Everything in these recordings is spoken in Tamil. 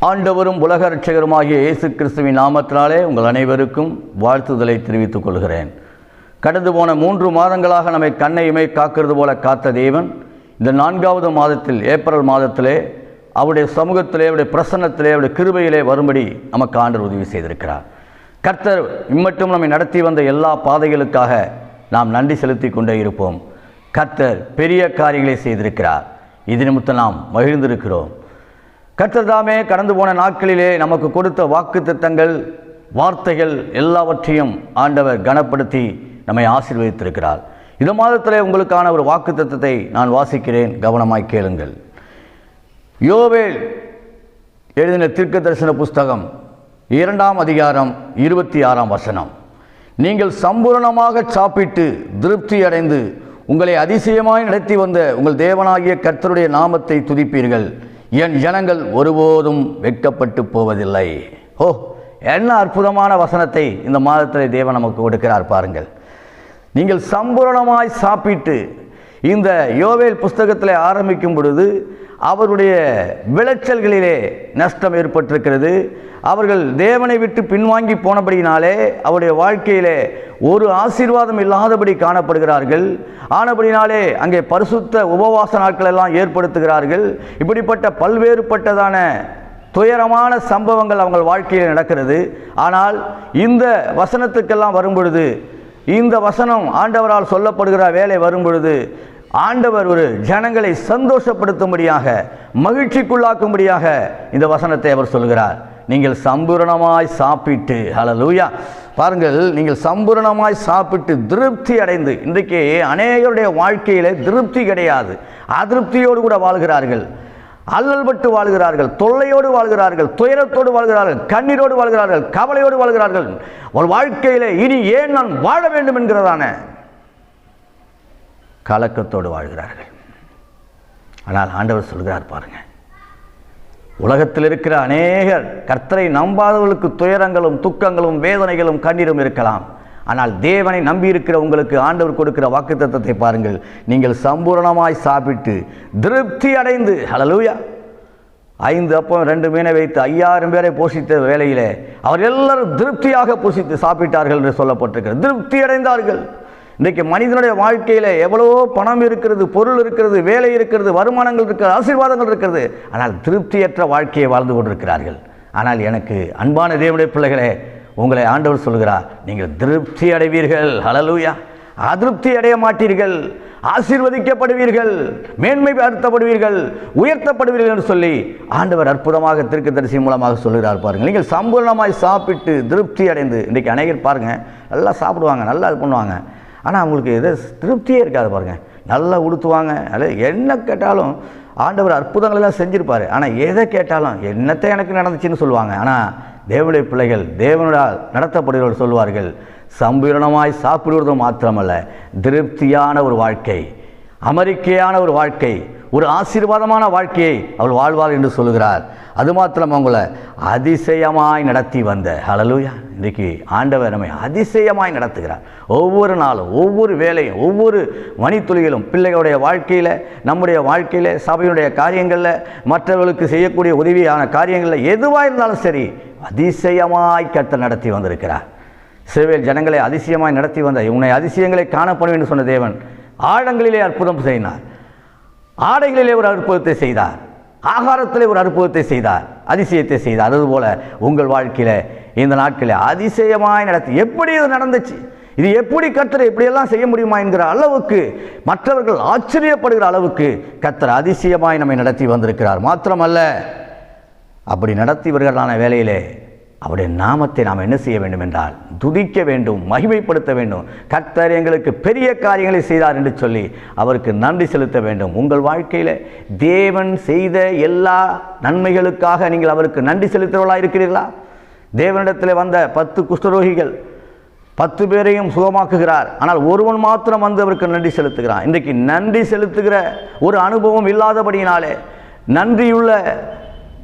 ஆண்டவரும் உலக இரட்சகருமாகிய இயேசு கிறிஸ்துவின் நாமத்தினாலே உங்கள் அனைவருக்கும் வாழ்த்துதலை தெரிவித்துக் கொள்கிறேன். கடந்து போன 3 மாதங்களாக நம்மை கண்ணையுமே காக்கிறது போல காத்த தேவன் இந்த 4வது மாதத்தில் ஏப்ரல் மாதத்திலே அவருடைய சமூகத்திலே, அவருடைய பிரசன்னத்திலே, அவருடைய கிருபையிலே வரும்படி நமக்கு ஆண்டவர் உதவி செய்திருக்கிறார். கர்த்தர் இம்மட்டும் நம்மை நடத்தி வந்த எல்லா பாதைகளுக்காக நாம் நன்றி செலுத்தி கொண்டே இருப்போம். கர்த்தர் பெரிய காரியங்களை செய்திருக்கிறார். இது நிமித்தம் நாம் மகிழ்ந்திருக்கிறோம். கர்த்தர் தாமே கடந்து போன நாட்களிலே நமக்கு கொடுத்த வாக்குத்தத்தங்கள், வார்த்தைகள் எல்லாவற்றையும் ஆண்டவர் கனப்படுத்தி நம்மை ஆசீர்வதித்திருக்கிறார். இந்த மாதத்திலே உங்களுக்கான ஒரு வாக்குத்தத்தத்தை நான் வாசிக்கிறேன், கவனமாய் கேளுங்கள். யோவேல் எழுதின தீர்க்கதரிசன புஸ்தகம் 2ஆம் அதிகாரம் 26ஆம் வசனம். நீங்கள் சம்பூரணமாக சாப்பிட்டு திருப்தி அடைந்து உங்களை அதிசயமாய் நடத்தி வந்த உங்கள் தேவனாகிய கர்த்தருடைய நாமத்தை துதிப்பீர்கள். என் ஜனங்கள் ஒருபோதும் வெட்கப்பட்டு போவதில்லை. ஓ, என்ன அற்புதமான வசனத்தை இந்த மாதத்தில் தேவன் நமக்கு கொடுக்கிறார் பாருங்கள். நீங்கள் சம்பூரணமாய் சாப்பிட்டு, இந்த யோவேல் புஸ்தகத்தில் ஆரம்பிக்கும் பொழுது அவருடைய விளைச்சல்களிலே நஷ்டம் ஏற்பட்டிருக்கிறது. அவர்கள் தேவனை விட்டு பின்வாங்கி போனபடினாலே அவருடைய வாழ்க்கையிலே ஒரு ஆசீர்வாதம் இல்லாதபடி காணப்படுகிறார்கள். ஆனபடினாலே அங்கே பரிசுத்த உபவாச நாட்கள் எல்லாம் ஏற்படுத்துகிறார்கள். இப்படிப்பட்ட பல்வேறுபட்டதான துயரமான சம்பவங்கள் அவங்க வாழ்க்கையில் நடக்கிறது. ஆனால் இந்த வசனத்துக்கெல்லாம் வரும்பொழுது, இந்த வசனம் ஆண்டவரால் சொல்லப்படுகிற வேலை வரும்பொழுது, ஆண்டவர் ஒரு ஜனங்களை சந்தோஷப்படுத்தும்படியாக, மகிழ்ச்சிக்குள்ளாக்கும்படியாக இந்த வசனத்தை அவர் சொல்கிறார். நீங்கள் சம்பூரணமாய் சாப்பிட்டு, ஹல்லேலூயா, பாருங்கள், நீங்கள் சம்பூரணமாய் சாப்பிட்டு திருப்தி அடைந்து. இன்றைக்கு அநேகருடைய வாழ்க்கையில் திருப்தி கிடையாது, அதிருப்தியோடு கூட வாழ்கிறார்கள், அல்லல்பட்டு வாழ்கிறார்கள், தொல்லையோடு வாழ்கிறார்கள், துயரத்தோடு வாழ்கிறார்கள், கண்ணீரோடு வாழ்கிறார்கள், கவலையோடு வாழ்கிறார்கள். ஒரு வாழ்க்கையில் இனி ஏன் நான் வாழ வேண்டும் என்கிறதான கலக்கத்தோடு வாழ்கிறார்கள். ஆனால் ஆண்டவர் சொல்கிறார் பாருங்க, உலகத்தில் இருக்கிற அநேகர் கர்த்தரை நம்பாதவர்களுக்கு துயரங்களும் துக்கங்களும் வேதனைகளும் கண்ணீரும் இருக்கலாம். ஆனால் தேவனை நம்பி இருக்கிற உங்களுக்கு ஆண்டவர் கொடுக்கிற வாக்குத்தத்தத்தை பாருங்கள். நீங்கள் சம்பூரணமாய் சாப்பிட்டு திருப்தி அடைந்து, ஹல்லேலூயா, 5 அப்பம் 2 மீனை வைத்து 5000 பேரை போஷித்த வேளையிலே அவர் எல்லாரும் திருப்தியாக போஷித்து சாப்பிட்டார்கள் என்று சொல்லப்பட்டிருக்கிறது. திருப்தி அடைந்தார்கள். இன்றைக்கு மனிதனுடைய வாழ்க்கையில் எவ்வளவோ பணம் இருக்கிறது, பொருள் இருக்கிறது, வேலை இருக்கிறது, வருமானங்கள் இருக்கிறது, ஆசீர்வாதங்கள் இருக்கிறது. ஆனால் திருப்தியற்ற வாழ்க்கையை வாழ்ந்து கொண்டிருக்கிறார்கள். ஆனால் எனக்கு அன்பான தேவனுடைய பிள்ளைகளே, உங்களை ஆண்டவர் சொல்கிறார், நீங்கள் திருப்தி அடைவீர்கள். ஹல்லேலூயா, அதிருப்தி அடைய மாட்டீர்கள், ஆசீர்வதிக்கப்படுவீர்கள், மேன்மைப்படுத்தப்படுவீர்கள், உயர்த்தப்படுவீர்கள் என்று சொல்லி ஆண்டவர் அற்புதமாக தீர்க்கதரிசி மூலமாக சொல்கிறார் பாருங்கள். நீங்கள் சம்பூர்ணமாய் சாப்பிட்டு திருப்தி அடைந்து. இன்றைக்கி அநேகர் பாருங்கள், நல்லா சாப்பிடுவாங்க, நல்லா இது பண்ணுவாங்க, ஆனால் அவங்களுக்கு எது திருப்தியே இருக்காது பாருங்கள். நல்லா உடுத்துவாங்க, அல்லது என்ன கேட்டாலும் ஆண்டவர் அற்புதங்களெல்லாம் செஞ்சுருப்பார். ஆனால் எதை கேட்டாலும் என்னத்தை எனக்கு நடந்துச்சுன்னு சொல்லுவாங்க. ஆனால் தேவனுடைய பிள்ளைகள், தேவனுடைய நடத்தப்படுகிறவர்கள் சொல்வார்கள், சம்பூரணமாய் சாப்பிடுவது மாத்திரமல்ல, திருப்தியான ஒரு வாழ்க்கை, அமெரிக்கையான ஒரு வாழ்க்கை, ஒரு ஆசீர்வாதமான வாழ்க்கையை அவள் வாழ்வாள் என்று சொல்லுகிறார். அது மாத்திரம் அவங்களை அதிசயமாய் நடத்தி வந்த, ஹல்லேலூயா, இன்றைக்கு ஆண்டவர் நம்மை அதிசயமாய் நடத்துகிறார். ஒவ்வொரு நாளும், ஒவ்வொரு வேலையும், ஒவ்வொரு மணித்துளிகளும் பிள்ளைகளுடைய வாழ்க்கையில், நம்முடைய வாழ்க்கையில், சபையுடைய காரியங்களில், மற்றவர்களுக்கு செய்யக்கூடிய உதவியான காரியங்களில் எதுவாக இருந்தாலும் சரி, அதிசயமாய் கர்த்தர் நடத்தி வந்திருக்கிறார். இஸ்ரவேல் ஜனங்களை அதிசயமாய் நடத்தி வந்த, உன்னை அதிசயங்களை காணப்படும் என்று சொன்ன தேவன் ஆழங்களிலே அற்புதம் செய்தார், ஆடைகளிலே ஒரு அற்புதத்தை செய்தார், ஆகாரத்திலே ஒரு அற்புதத்தை செய்தார், அதிசயத்தை செய்தார். அதுபோல உங்கள் வாழ்க்கையில் இந்த நாட்களில் அதிசயமாய் நடத்தி, எப்படி இது நடந்துச்சு, இது எப்படி கர்த்தர் எப்படியெல்லாம் செய்ய முடியுமா என்கிற அளவுக்கு, மற்றவர்கள் ஆச்சரியப்படுகிற அளவுக்கு கர்த்தர் அதிசயமாய் நம்மை நடத்தி வந்திருக்கிறார். மாத்திரமல்ல, அப்படி நடத்தி வருகிறதான வேலையிலே அவருடைய நாமத்தை நாம் என்ன செய்ய வேண்டும் என்றால் துதிக்க வேண்டும், மகிமைப்படுத்த வேண்டும். கர்த்தர் எங்களுக்கு பெரிய காரியங்களை செய்தார் என்று சொல்லி அவருக்கு நன்றி செலுத்த வேண்டும். உங்கள் வாழ்க்கையில் தேவன் செய்த எல்லா நன்மைகளுக்காக நீங்கள் அவருக்கு நன்றி செலுத்துவர்களாக இருக்கிறீர்களா? தேவனிடத்தில் வந்த 10 குஷ்டரோகிகள் 10 பேரையும் சுகமாக்குகிறார். ஆனால் ஒருவன் மாத்திரம் வந்து அவருக்கு நன்றி செலுத்துகிறான். இன்றைக்கு நன்றி செலுத்துகிற ஒரு அனுபவம் இல்லாதபடியினாலே, நன்றியுள்ள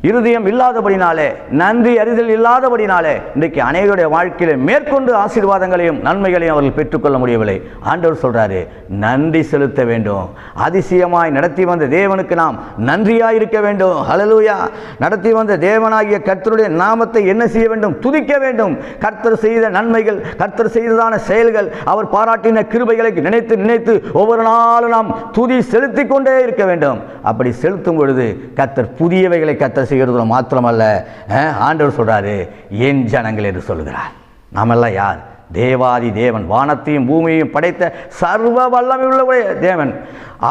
இருதயம் இல்லாதபடினாலே, நன்றி அறிதல் இல்லாதபடினாலே இன்றைக்கு அநேகருடைய வாழ்க்கையில மேற்கொண்டு ஆசீர்வாதங்களையும் நன்மைகளையும் அவர்கள் பெற்றுக்கொள்ள முடியவில்லை. ஆண்டவர் சொல்றாரு, நன்றி செலுத்த வேண்டும். அதிசயமாய் நடத்தி வந்த தேவனுக்கு நாம் நன்றியாய் இருக்க வேண்டும். ஹல்லேலூயா. நடத்தி வந்த தேவனாகிய கர்த்தருடைய நாமத்தை என்ன செய்ய வேண்டும்? துதிக்க வேண்டும். கர்த்தர் செய்த நன்மைகள், கர்த்தர் செய்ததான செயல்கள், அவர் பாராட்டின கிருபைகளை நினைத்து நினைத்து ஒவ்வொரு நாளும் நாம் துதி செலுத்திக் கொண்டே இருக்க வேண்டும். அப்படி செலுத்தும் பொழுது கர்த்தர் புதியவைகளை கர்த்தர் செய்கிறது மாத்திரமல்ல, ஆண்டவர் சொல்றாரு, என் ஜனங்கள் என்று சொல்கிறார். நாமெல்லாம் யார்? தேவாதி தேவன், வானத்தையும் பூமியையும் படைத்த சர்வ வல்லமை உள்ள தேவன்.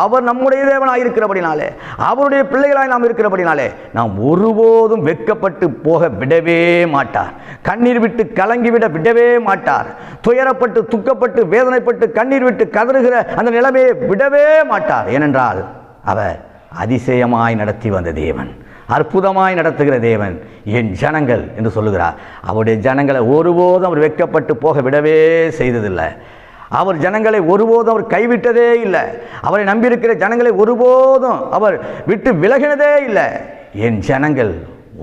அவர் நம்முடைய தேவனாய் இருக்கிறபடினாலே, அவருடைய பிள்ளைகளாய் நாம் இருக்கிறபடினாலே நாம் ஒருபோதும் வெட்கப்பட்டு போக விடவே மாட்டார். கண்ணீர் விட்டு கலங்கிவிட விடவே மாட்டார். துயரப்பட்டு துக்கப்பட்டு வேதனைப்பட்டு கண்ணீர் விட்டு கதறுகிற அந்த நிலைமையை விடவே மாட்டார். ஏனென்றால் அவர் அதிசயமாய் நடத்தி வந்த தேவன், அற்புதமாய் நடத்துகிற தேவன். என் ஜனங்கள் என்று சொல்லுகிறார். அவருடைய ஜனங்களை ஒருபோதும் அவர் வெட்கப்பட்டு போக விடவே செய்ததில்லை. அவர் ஜனங்களை ஒருபோதும் அவர் கைவிட்டதே இல்லை. அவரை நம்பியிருக்கிற ஜனங்களை ஒருபோதும் அவர் விட்டு விலகினதே இல்லை. என் ஜனங்கள்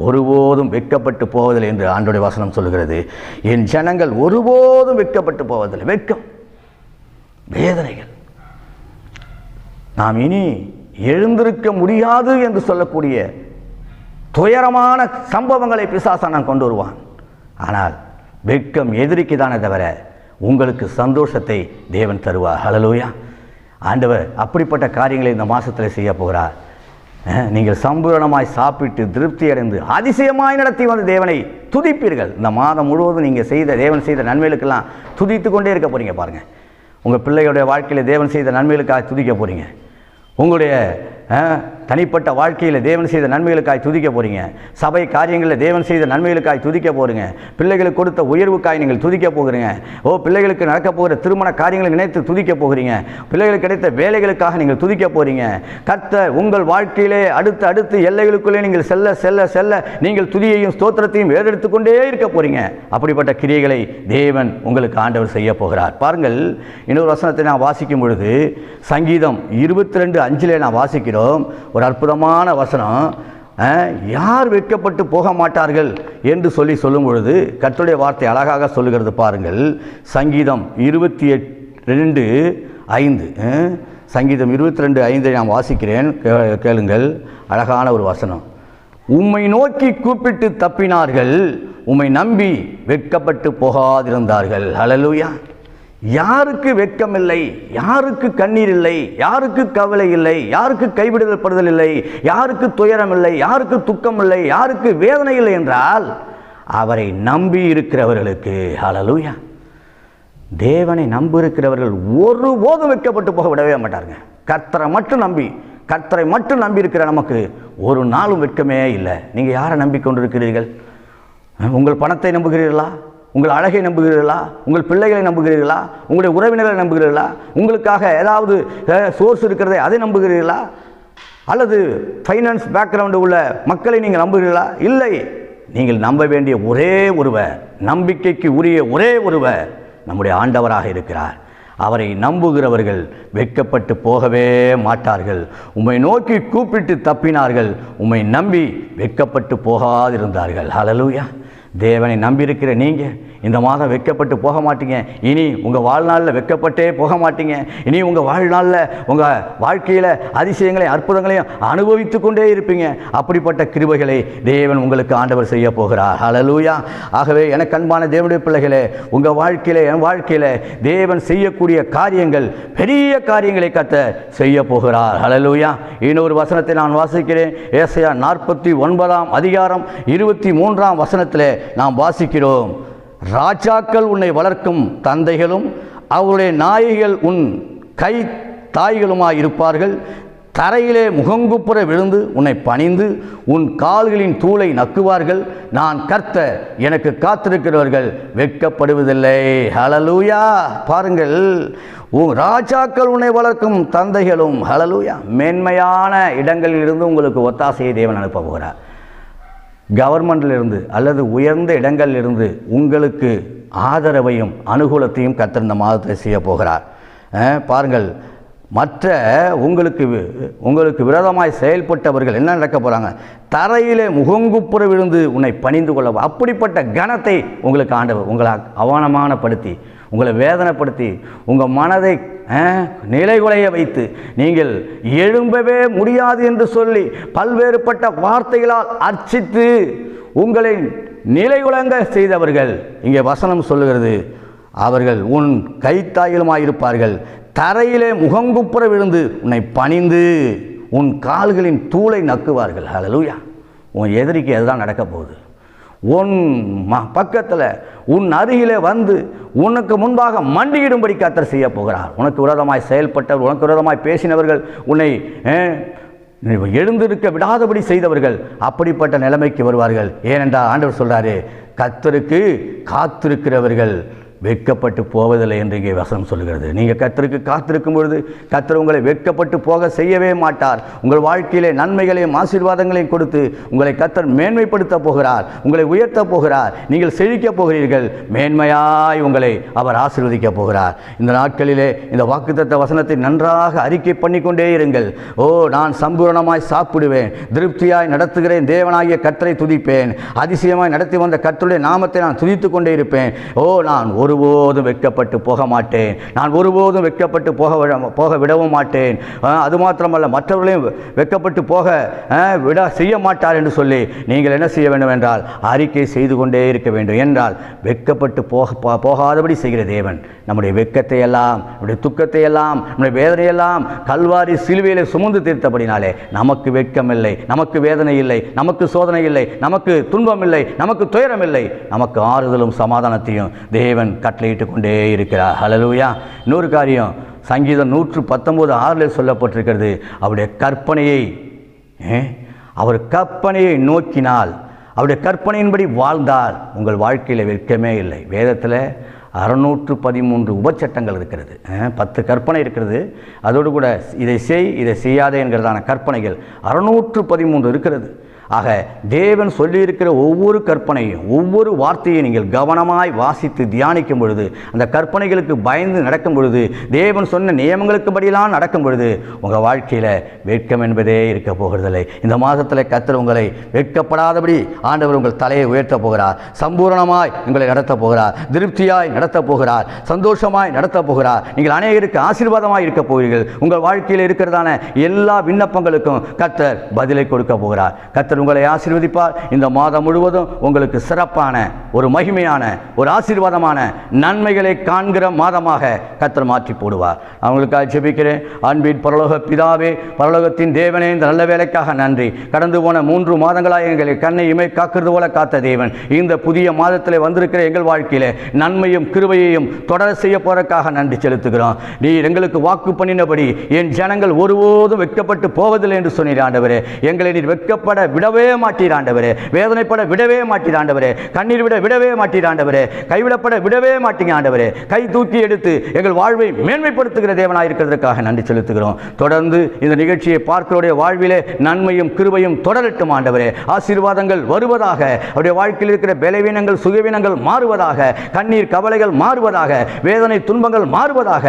ஒருபோதும் வெட்கப்பட்டு போவதில்லை என்று ஆண்டவருடைய வசனம் சொல்லுகிறது. என் ஜனங்கள் ஒருபோதும் வெட்கப்பட்டு போவதில்லை. வெட்கம், வேதனைகள், நாம் இனி எழுந்திருக்க முடியாது என்று சொல்லக்கூடிய துயரமான சம்பவங்களை பிசாசான் கொண்டு வருவான். ஆனால் வெட்கம் எதிரிக்கு தானே தவிர உங்களுக்கு சந்தோஷத்தை தேவன் தருவார். ஹல்லேலூயா. ஆண்டவர் அப்படிப்பட்ட காரியங்களை இந்த மாதத்தில் செய்ய போகிறார். நீங்கள் சம்பூரணமாய் சாப்பிட்டு திருப்தி அடைந்து அதிசயமாய் நடத்தி வந்த தேவனை துதிப்பீர்கள். இந்த மாதம் முழுவதும் நீங்கள் தேவன் செய்த நன்மைகளுக்கெல்லாம் துதித்து கொண்டே இருக்க போகிறீங்க. பாருங்கள், உங்கள் பிள்ளைகளுடைய வாழ்க்கையில் தேவன் செய்த நன்மைகளுக்காக துதிக்க போகிறீங்க. உங்களுடைய தனிப்பட்ட வாழ்க்கையில் தேவன் செய்த நன்மைகளுக்காய் துதிக்க போகிறீங்க. சபை காரியங்களில் தேவன் செய்த நன்மைகளுக்காய் துதிக்க போகிறீங்க. பிள்ளைகளுக்கு கொடுத்த உயர்வுக்காய் நீங்கள் துதிக்க போகிறீங்க. பிள்ளைகளுக்கு நடக்க போகிற திருமண காரியங்களை நினைத்து துதிக்க போகிறீங்க. பிள்ளைகளுக்கு கிடைத்த வேலைகளுக்காக நீங்கள் துதிக்க போகிறீங்க. கர்த்தர் உங்கள் வாழ்க்கையிலே அடுத்து எல்லைகளுக்குள்ளே நீங்கள் செல்ல செல்ல செல்ல நீங்கள் துதியையும் ஸ்தோத்திரத்தையும் ஏறெடுத்துக் கொண்டே இருக்க போகிறீங்க. அப்படிப்பட்ட கிரியைகளை தேவன் உங்களுக்கு ஆண்டவர் செய்ய போகிறார். பாருங்கள், இன்னொரு வசனத்தை நான் வாசிக்கும் பொழுது சங்கீதம் 22:5 நான் வாசிக்கிறோம். ஒரு அற்புதமான வசனம். யார் வெட்கப்பட்டு போக மாட்டார்கள் என்று சொல்லும் பொழுது கர்த்தருடைய வார்த்தை அழகாக சொல்லுகிறது. பாருங்கள், சங்கீதம் 22:5 சங்கீதம் 22:5 நான் வாசிக்கிறேன், கேளுங்கள். அழகான ஒரு வசனம். உம்மை நோக்கி கூப்பிட்டு தப்பினார்கள், உம்மை நம்பி வெட்கப்பட்டு போகாதிருந்தார்கள். ஹல்லேலூயா. யாருக்கு வெட்கம் இல்லை? யாருக்கு கண்ணீர் இல்லை? யாருக்கு கவலை இல்லை? யாருக்கு கைவிடப்படுதல் இல்லை? யாருக்கு துயரம் இல்லை? யாருக்கு துக்கம் இல்லை? யாருக்கு வேதனை இல்லை என்றால் அவரை நம்பி இருக்கிறவர்களுக்கு. ஹல்லேலூயா. தேவனை நம்பி இருக்கிறவர்கள் ஒருபோதும் வெட்கப்பட்டு போக விடவே மாட்டாருங்க. கர்த்தரை மட்டும் நம்பி, கர்த்தரை மட்டும் நம்பி இருக்கிற நமக்கு ஒரு நாளும் வெட்கமே இல்லை. நீங்கள் யாரை நம்பிக்கொண்டிருக்கிறீர்கள்? உங்கள் பணத்தை நம்புகிறீர்களா? உங்கள் அழகை நம்புகிறீர்களா? உங்கள் பிள்ளைகளை நம்புகிறீர்களா? உங்களுடைய உறவினர்களை நம்புகிறீர்களா? உங்களுக்காக ஏதாவது சோர்ஸ் இருக்கிறதே அதை நம்புகிறீர்களா? அல்லது ஃபைனான்ஸ் பேக்ரவுண்டு உள்ள மக்களை நீங்கள் நம்புகிறீர்களா? இல்லை. நீங்கள் நம்ப வேண்டிய ஒரே ஒருவர், நம்பிக்கைக்கு உரிய ஒரே ஒருவர் நம்முடைய ஆண்டவராக இருக்கிறார். அவரை நம்புகிறவர்கள் வெட்கப்பட்டு போகவே மாட்டார்கள். உம்மை நோக்கி கூப்பிட்டு தப்பினார்கள், உம்மை நம்பி வெட்கப்பட்டு போகாதிருந்தார்கள். ஹல்லேலூயா. தேவனை நம்பியிருக்கிற நீங்கள் இந்த மாதம் வெட்கப்பட்டு போக மாட்டீங்க. இனி உங்கள் வாழ்நாளில் வெட்கப்பட்டே போக மாட்டீங்க. இனி உங்கள் வாழ்நாளில் உங்கள் வாழ்க்கையில் அதிசயங்களை அற்புதங்களையும் அனுபவித்து கொண்டே இருப்பீங்க. அப்படிப்பட்ட கிருபைகளை தேவன் உங்களுக்கு ஆண்டவர் செய்ய போகிறார். ஹல்லேலூயா. ஆகவே எனக்கு அன்பான தேவனுடைய பிள்ளைகளே, உங்கள் வாழ்க்கையில் என் வாழ்க்கையில் தேவன் செய்யக்கூடிய காரியங்கள், பெரிய காரியங்களை கர்த்தர் செய்ய போகிறார். ஹல்லேலூயா. இன்னொரு வசனத்தை நான் வாசிக்கிறேன். ஏசாயா 49:23 வசனத்தில் நாம் வாசிக்கிறோம். ராஜாக்கள் உன்னை வளர்க்கும் தந்தைகளும் அவருடைய நாயகிகள் உன் கை தாய்களுமாய் இருப்பார்கள். தரையிலே முகங்குப்புற விழுந்து உன்னை பணிந்து உன் கால்களின் தூளை நக்குவார்கள். நான் கர்த்தர், எனக்கு காத்திருக்கிறவர்கள் வெட்கப்படுவதில்லை. ஹல்லேலூயா. பாருங்கள், ராஜாக்கள் உன்னை வளர்க்கும் தந்தைகளும். ஹல்லேலூயா. மேன்மையான இடங்களில் இருந்து உங்களுக்கு ஒத்தாசையை தேவன் அனுப்ப போகிறார். கவர்மெண்டிலிருந்து அல்லது உயர்ந்த இடங்களிலிருந்து உங்களுக்கு ஆதரவையும் அனுகூலத்தையும் கர்த்தர் இந்த மாதத்தை செய்ய போகிறார். பாருங்கள், மற்ற உங்களுக்கு விரோதமாய் செயல்பட்டவர்கள் என்ன நடக்க போகிறாங்க? தரையிலே முகங்குப்புற விழுந்து உன்னை பணிந்து கொள்ள. அப்படிப்பட்ட கனத்தை உங்களுக்கு ஆண்டவர் உங்களை அவமானப்படுத்தி, உங்களை வேதனைப்படுத்தி, உங்கள் மனதை நிலைகுலைய வைத்து, நீங்கள் எழும்பவே முடியாது என்று சொல்லி பல்வேறுபட்ட வார்த்தைகளால் அர்ச்சித்து உங்களை நிலைகுலங்க செய்தவர்கள், இங்கே வசனம் சொல்லுகிறது, அவர்கள் உன் கைத்தாயிலுமாயிருப்பார்கள். தரையிலே முகங்குப்புற விழுந்து உன்னை பணிந்து உன் கால்களின் தூளை நக்குவார்கள். ஹல்லேலூயா! உன் எதிரிக்கு அதுதான் நடக்க போகுது. உன் பக்கத்தில் உன் அருகிலே வந்து உனக்கு முன்பாக மண்டியிடும்படி கர்த்தர் செய்ய போகிறார். உனக்கு விரோதமாய் செயல்பட்டவர், உனக்கு விரோதமாய் பேசினவர்கள், உன்னை எழுந்திருக்க விடாதபடி செய்தவர்கள் அப்படிப்பட்ட நிலைமைக்கு வருவார்கள். ஏனென்றால் ஆண்டவர் சொல்கிறாரு, கர்த்தருக்கு காத்திருக்கிறவர்கள் வெட்கப்பட்டு போவதில்லை என்று இங்கே வசனம் சொல்கிறது. நீங்கள் கர்த்தருக்கு காத்திருக்கும் பொழுது கர்த்தர் உங்களை வெட்கப்பட்டு போக செய்யவே மாட்டார். உங்கள் வாழ்க்கையிலே நன்மைகளையும் ஆசீர்வாதங்களையும் கொடுத்து உங்களை கர்த்தர் மேன்மைப்படுத்த போகிறார், உங்களை உயர்த்த போகிறார். நீங்கள் செழிக்கப் போகிறீர்கள், மேன்மையாய் உங்களை அவர் ஆசீர்வதிக்க போகிறார். இந்த நாட்களிலே இந்த வாக்குத்தத்த வசனத்தை நன்றாக அறிக்கை பண்ணிக்கொண்டே இருங்கள். ஓ, நான் சம்பூரணமாய் சாப்பிடுவேன், திருப்தியாய் நடத்துகிறேன், தேவனாகிய கர்த்தரை துதிப்பேன், அதிசயமாய் நடத்தி வந்த கர்த்தருடைய நாமத்தை நான் துதித்து கொண்டே இருப்பேன். ஓ, நான் ஒருபோதும் வெட்கப்பட்டு போக மாட்டேன், நான் ஒருபோதும் வெட்கப்பட்டு போக விடவும் மாட்டேன். அது மாத்திரமல்ல, மற்றவர்களையும் வெட்கப்பட்டு போக செய்ய மாட்டார் என்று சொல்லி நீங்கள் என்ன செய்ய வேண்டும் என்றால் அறிக்கை செய்து கொண்டே இருக்க வேண்டும். என்றால் வெட்கப்பட்டு போகாதபடி செய்கிற தேவன் நம்முடைய வெட்கத்தை எல்லாம், நம்முடைய துக்கத்தை எல்லாம், நம்முடைய வேதனையெல்லாம் கல்வாரி சிலுவையிலே சுமந்து தீர்த்தபடினாலே நமக்கு வெட்கம் இல்லை, நமக்கு வேதனை இல்லை, நமக்கு சோதனை இல்லை, நமக்கு துன்பம் இல்லை, நமக்கு துயரம் இல்லை, நமக்கு ஆறுதலும் சமாதானத்தையும் தேவன் கட்டளையிட்டு கொண்டே இருக்கிறார். ஹல்லேலூயா! இன்னொரு காரியம், சங்கீதம் 119:6 சொல்லப்பட்டிருக்கிறது, அவருடைய கற்பனையை அவர் கற்பனையை நோக்கினால், அவருடைய கற்பனையின்படி வாழ்ந்தால் உங்கள் வாழ்க்கையில் வெட்கமே இல்லை. வேதத்தில் 613 உபச்சட்டங்கள் இருக்கிறது, 10 கற்பனை இருக்கிறது. அதோடு கூட இதை செய், இதை செய்யாதே என்கிறதான கற்பனைகள் 613 இருக்கிறது. ஆக தேவன் சொல்லியிருக்கிற ஒவ்வொரு கற்பனையும், ஒவ்வொரு வார்த்தையும் நீங்கள் கவனமாய் வாசித்து தியானிக்கும் பொழுது, அந்த கற்பனைகளுக்கு பயந்து நடக்கும் பொழுது, தேவன் சொன்ன நியமங்களுக்கு படியெல்லாம் நடக்கும் பொழுது உங்கள் வாழ்க்கையில் வெட்கம் என்பதே இருக்க போகிறதில்லை. இந்த மாதத்தில் கர்த்தர் உங்களை வெட்கப்படாதபடி ஆண்டவர் உங்கள் தலையை உயர்த்த போகிறார், சம்பூரணமாய் உங்களை நடத்த போகிறார், திருப்தியாய் நடத்த போகிறார், சந்தோஷமாய் நடத்த போகிறார். நீங்கள் அநேகருக்கு ஆசீர்வாதமாய் இருக்க போகிறீர்கள். உங்கள் வாழ்க்கையில் இருக்கிறதான எல்லா விண்ணப்பங்களுக்கும் கர்த்தர் பதிலை கொடுக்க போகிறார். கர்த்தர் உங்களை ஆசீர்வதிப்பார். இந்த மாதம் முழுவதும் உங்களுக்கு சிறப்பான ஒரு மகிமையான ஒரு ஆசீர்வாதமான நன்மைகளை காண்கிற மாதமாக கர்த்தர் மாற்றி போடுவார். அவங்களுக்காக ஜெபிக்கிறேன். அன்பின் பரலோக பிதாவே, பரலோகத்தின் தேவனே, இந்த நல்ல வேலைக்காக நன்றி. கடந்து போன 3 மாதங்களாக எங்களை கண்ணை இமை காக்கிறது போல காத்த தேவன், இந்த புதிய மாதத்தில் வந்திருக்கிற எங்கள் வாழ்க்கையில் நன்மையும் கிருபையையும் தொடர செய்ய போறதுக்காக நன்றி செலுத்துகிறோம். நீர் எங்களுக்கு வாக்கு பண்ணினபடி என் ஜனங்கள் ஒருபோதும் வெட்கப்பட்டு போவதில்லை என்று சொன்னீர் ஆண்டவரே. எங்களை நீர் வெட்கப்பட விடவே மாட்டீர் ஆண்டவரே, வேதனைப்பட விடவே மாட்டீர் ஆண்டவரே, கண்ணீர் விடவே மாட்டீர் ஆண்டவரே, கைவிடப்பட விடவே மாட்டீங்க ஆண்டவரே. கை தூக்கி எடுத்து எங்கள் வாழ்வை மேன்மைப்படுத்துகிற தேவனாக இருக்கிறதுக்காக நன்றி செலுத்துகிறோம். தொடர்ந்து இந்த நிகழ்ச்சியை பார்க்கிறோடைய வாழ்விலே நன்மையும் கிருபையும் தொடரட்டும் ஆண்டவரே. ஆசீர்வாதங்கள் வருவதாக, அவருடைய வாழ்க்கையில் இருக்கிற பலவீனங்கள் சுகவீனங்கள் மாறுவதாக, கண்ணீர் கவலைகள் மாறுவதாக, வேதனை துன்பங்கள் மாறுவதாக,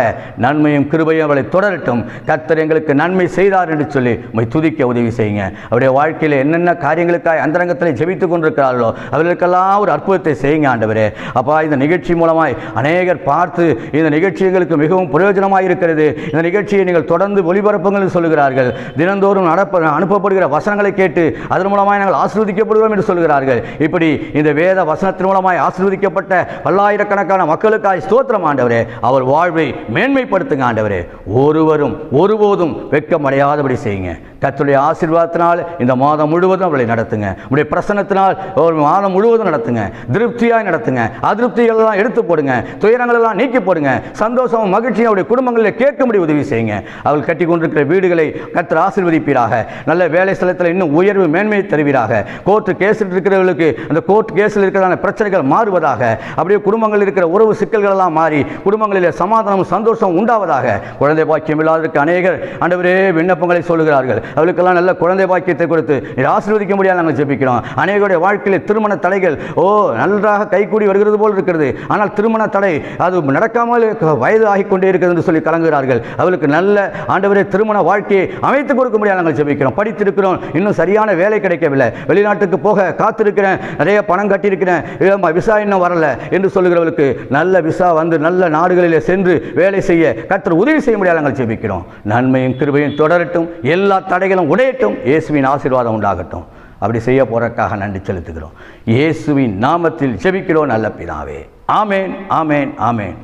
நன்மையும் கிருபையும் அவளை தொடரட்டும். கர்த்தர் எங்களுக்கு நன்மை செய்தார் என்று சொல்லி உம்மை துதிக்க உதவி செய்யுங்க. அவருடைய வாழ்க்கையில் என்னென்ன காரியங்களுக்காக அந்தரங்கத்தில் ஜெபித்துக் கொண்டிருக்கிறார்களோ அவர்களுக்கெல்லாம் ஒரு அற்புதத்தை செய்யுங்க ஆண்டவரே. அப்பா, இந்த நிகழ்ச்சி மூலமாய் அநேகர் பார்த்து இந்த நிகழ்ச்சி எங்களுக்கு மிகவும் பிரயோஜனமாக இருக்கிறது, இந்த நிகழ்ச்சியை நீங்கள் தொடர்ந்து ஒளிபரப்புங்கள் சொல்கிறார்கள். தினந்தோறும் அனுப்பப்படுகிற வசனங்களை கேட்டு அதன் மூலமாய் நாங்கள் ஆசீர்வதிக்கப்படுவோம் என்று சொல்கிறார்கள். இப்படி இந்த வேத வசனத்தின் மூலமாய் ஆசீர்வதிக்கப்பட்ட பல்லாயிரக்கணக்கான மக்களுக்காய் ஸ்தோத்திரம் ஆண்டவரே. அவர் வாழ்வை மேன்மைப்படுத்துங்க ஆண்டவரே. ஒருவரும் ஒருபோதும் வெட்கமடையாதபடி செய்யுங்க. கர்த்தருடைய ஆசீர்வாதத்தினால் இந்த மாதம் முழுவதும் அவளை நடத்துங்க. உடைய பிரசன்னத்தினால் ஒரு மாதம் முழுவதும் நடத்துங்க. திருப்தியாய் நடத்துங்க. அதிருப்திகள் எல்லாம் எடுத்து போடுங்க. துயரங்கள் எல்லாம் நீக்கி போடுங்க. சந்தோஷமும் மகிழ்ச்சியும் அவருடைய குடும்பங்களில் கேட்கும்படி உதவி செய்யுங்க. அவள் கட்டி கொண்டிருக்கிற வீடுகளை கர்த்தர் ஆசீர்வதிப்பீராக. நல்ல வேலை ஸ்தலத்தில் இன்னும் உயர்வு மேன்மையை தருவீராக. கோர்ட்டு கேஸில் இருக்கிறவர்களுக்கு அந்த கோர்ட் கேஸில் இருக்கிறதான பிரச்சனைகள் மாறுவதாக. அப்படியே குடும்பங்களில் இருக்கிற உறவு சிக்கல்கள் எல்லாம் மாறி குடும்பங்களில் சமாதானம் சந்தோஷம் உண்டாவதாக. குழந்தை பாக்கியம் இல்லாததற்கு அநேகர் ஆண்டவரே விண்ணப்பங்களை சொல்லுகிறார்கள். அவளுக்கெல்லாம் நல்ல குழந்தை பாக்கியத்தை கொடுத்து ஆசீர்வதிக்க முடியாது நாங்கள் ஜெபிக்கிறோம். அநேகருடைய வாழ்க்கையில் திருமண தடைகள் நன்றாக கைகூடி வருகிறது போல் இருக்கிறது, ஆனால் திருமண தடை அது நடக்காமல் வயது ஆகிக் கொண்டே இருக்கிறது என்று சொல்லி கலங்குகிறார்கள். அவர்களுக்கு நல்ல ஆண்டவரே திருமண வாழ்க்கையை அமைத்துக் கொடுக்க முடியாது நாங்கள் ஜெபிக்கிறோம். படித்திருக்கிறோம், இன்னும் சரியான வேலை கிடைக்கவில்லை, வெளிநாட்டுக்கு போக காத்திருக்கிறேன், நிறைய பணம் கட்டியிருக்கிறேன், விசா இன்னும் வரல என்று சொல்லுகிறவர்களுக்கு நல்ல விசா வந்து நல்ல நாடுகளிலே சென்று வேலை செய்ய கர்த்தர் உதவி செய்ய முடியாது நாங்கள் ஜெபிக்கிறோம். நன்மையும் கிருபையும் தொடரட்டும், எல்லா தடைகளும் உடையட்டும், இயேசுவின் ஆசீர்வாதம் உண்டாகட்டும். அப்படி செய்ய போறதுக்காக நன்றி செலுத்துகிறோம். இயேசுவின் நாமத்தில் ஜெபிக்கிறோம் நல்ல பிதாவே. ஆமேன், ஆமேன், ஆமேன்.